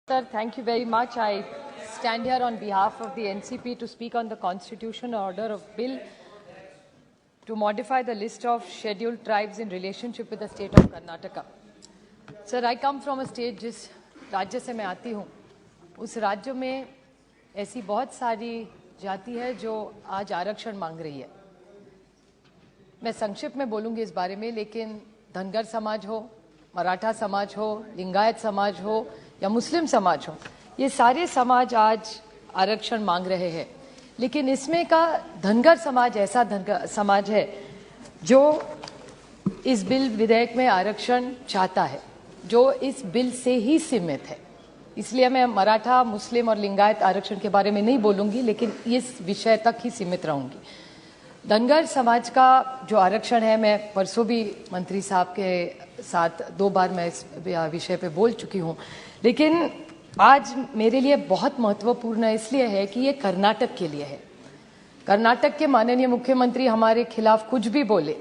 Sir, thank you very much. I stand here on behalf of the NCP to speak on the constitutional order of bill to modify the list of scheduled tribes in relationship with the state of Karnataka. Sir, I come from a state जिस राज्य से मैं आती हूँ, उस राज्य में ऐसी बहुत सारी जाति है जो आज आरक्षण मांग रही है। मैं संक्षिप्त में बोलूँगी इस बारे में, लेकिन धनगर समाज हो, मराठा समाज हो, लिंगायत समाज हो या मुस्लिम समाज हो, ये सारे समाज आज आरक्षण मांग रहे हैं। लेकिन इसमें का धनगर समाज ऐसा धनगर समाज है जो इस बिल विधेयक में आरक्षण चाहता है, जो इस बिल से ही सीमित है। इसलिए मैं मराठा, मुस्लिम और लिंगायत आरक्षण के बारे में नहीं बोलूंगी, लेकिन इस विषय तक ही सीमित रहूंगी। धनगर समाज का जो आरक्षण है, मैं परसों भी मंत्री साहब के साथ 2 बार मैं इस विषय पे बोल चुकी हूँ, लेकिन आज मेरे लिए बहुत महत्वपूर्ण इसलिए है कि ये कर्नाटक के लिए है। कर्नाटक के माननीय मुख्यमंत्री हमारे खिलाफ कुछ भी बोले,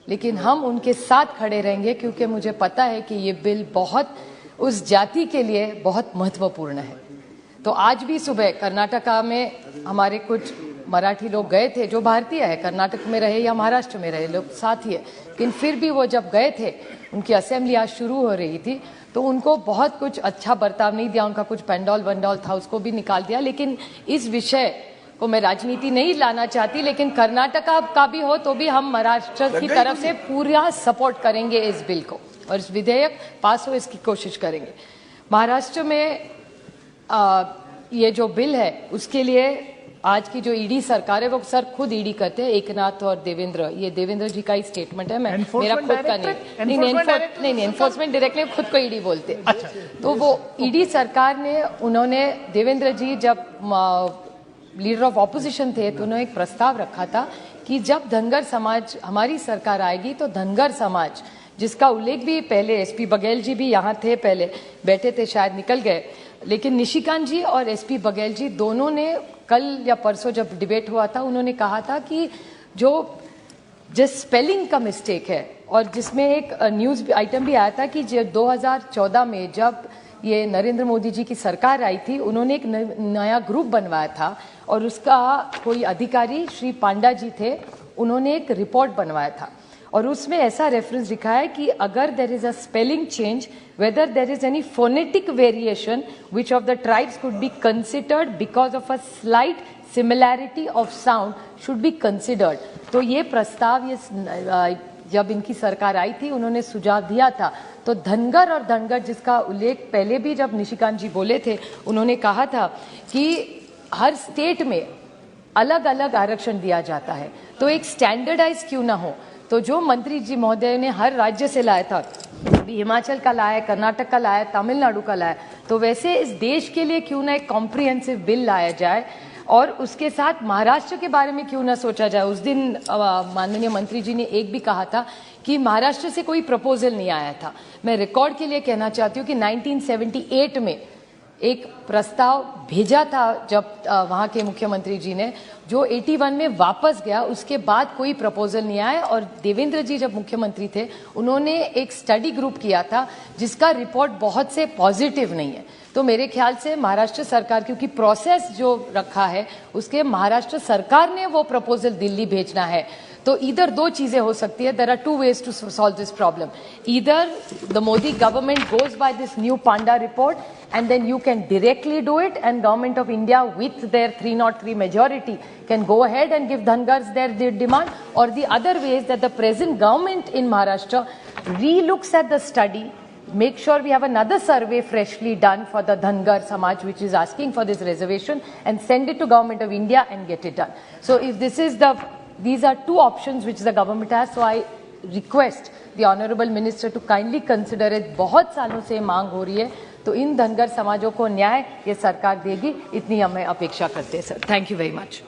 लेकिन हम उनके साथ खड़े रहेंगे, क्योंकि मुझे पता है कि ये बिल बहुत उस जाति के लिए बहुत महत्वपूर्ण है। तो आज भी सुबह कर्नाटका में हमारे कुछ मराठी लोग गए थे, जो भारतीय है, कर्नाटक में रहे या महाराष्ट्र में रहे, लोग साथ ही है, लेकिन फिर भी वो जब गए थे, उनकी असेंबली आज शुरू हो रही थी, तो उनको बहुत कुछ अच्छा बर्ताव नहीं दिया, उनका कुछ पेंडॉल वंडॉल था उसको भी निकाल दिया। लेकिन इस विषय को मैं राजनीति नहीं लाना चाहती, लेकिन कर्नाटका का भी हो तो भी हम महाराष्ट्र की तरफ से पूरा सपोर्ट करेंगे इस बिल को, और इस विधेयक पास हो इसकी कोशिश करेंगे। महाराष्ट्र में ये जो बिल है, उसके लिए आज की जो ईडी सरकार है, वो सर खुद ईडी करते हैं, एकनाथ और देवेंद्र, ये देवेंद्र जी का ही स्टेटमेंट है, मैं मेरा खुद का नहीं, एनफोर्समेंट डायरेक्टली खुद को ईडी बोलते हैं। अच्छा। तो वो ईडी सरकार ने, उन्होंने देवेंद्र जी जब लीडर ऑफ ऑपोजिशन थे, तो उन्होंने एक प्रस्ताव रखा था कि जब धनगर समाज हमारी सरकार आएगी तो धनगर समाज, जिसका उल्लेख भी पहले एसपी बघेल जी भी यहाँ थे, पहले बैठे थे, शायद निकल गए, लेकिन निशिकांत जी और एसपी बघेल जी दोनों ने कल या परसों जब डिबेट हुआ था, उन्होंने कहा था कि जिस स्पेलिंग का मिस्टेक है, और जिसमें एक न्यूज आइटम भी आया था कि 2014 में जब ये नरेंद्र मोदी जी की सरकार आई थी, उन्होंने एक नया ग्रुप बनवाया था, और उसका कोई अधिकारी श्री पांडा जी थे, उन्होंने एक रिपोर्ट बनवाया था, और उसमें ऐसा रेफरेंस लिखा है कि अगर there is a spelling change, whether there is any phonetic variation, which of the tribes could be considered because of a slight similarity of sound should be considered। तो ये प्रस्ताव ये जब इनकी सरकार आई थी, उन्होंने सुझाव दिया था। तो धनगर और धनगर, जिसका उल्लेख पहले भी जब निशिकांत जी बोले थे, उन्होंने कहा था कि हर स्टेट में अलग अलग आरक्षण दिया जाता है, तो एक स्टैंडर्डाइज क्यों ना हो। तो जो मंत्री जी महोदय ने हर राज्य से लाया था, हिमाचल का लाया, कर्नाटक का लाया, तमिलनाडु का लाया, तो वैसे इस देश के लिए क्यों ना एक कॉम्प्रिहेंसिव बिल लाया जाए, और उसके साथ महाराष्ट्र के बारे में क्यों ना सोचा जाए। उस दिन माननीय मंत्री जी ने एक भी कहा था कि महाराष्ट्र से कोई प्रपोजल नहीं आया था। मैं रिकॉर्ड के लिए कहना चाहती हूँ कि 1978 में एक प्रस्ताव भेजा था जब वहां के मुख्यमंत्री जी ने, जो 81 में वापस गया, उसके बाद कोई प्रपोजल नहीं आया। और देवेंद्र जी जब मुख्यमंत्री थे, उन्होंने एक स्टडी ग्रुप किया था जिसका रिपोर्ट बहुत से पॉजिटिव नहीं है। तो मेरे ख्याल से महाराष्ट्र सरकार, क्योंकि प्रोसेस जो रखा है उसके महाराष्ट्र सरकार ने वो प्रपोजल दिल्ली भेजना है, तो इधर 2 चीजें हो सकती है। There are 2 ways to solve this problem. Either the Modi government goes by this new Panda report and then you can directly do it, and government of India with their 303 majority can go ahead and give Dhangars their demand, or the other way is that the present government in Maharashtra re-looks at the study, make sure we have another survey freshly done for the Dhangar Samaj which is asking for this reservation, and send it to government of India and get it done. So if these are 2 options which the government has, so I request the honorable minister to kindly consider it। बहुत सालों से मांग हो रही है, तो इन धनगर समाजों को न्याय ये सरकार देगी, इतनी हमें अपेक्षा करते हैं sir. Thank you very much.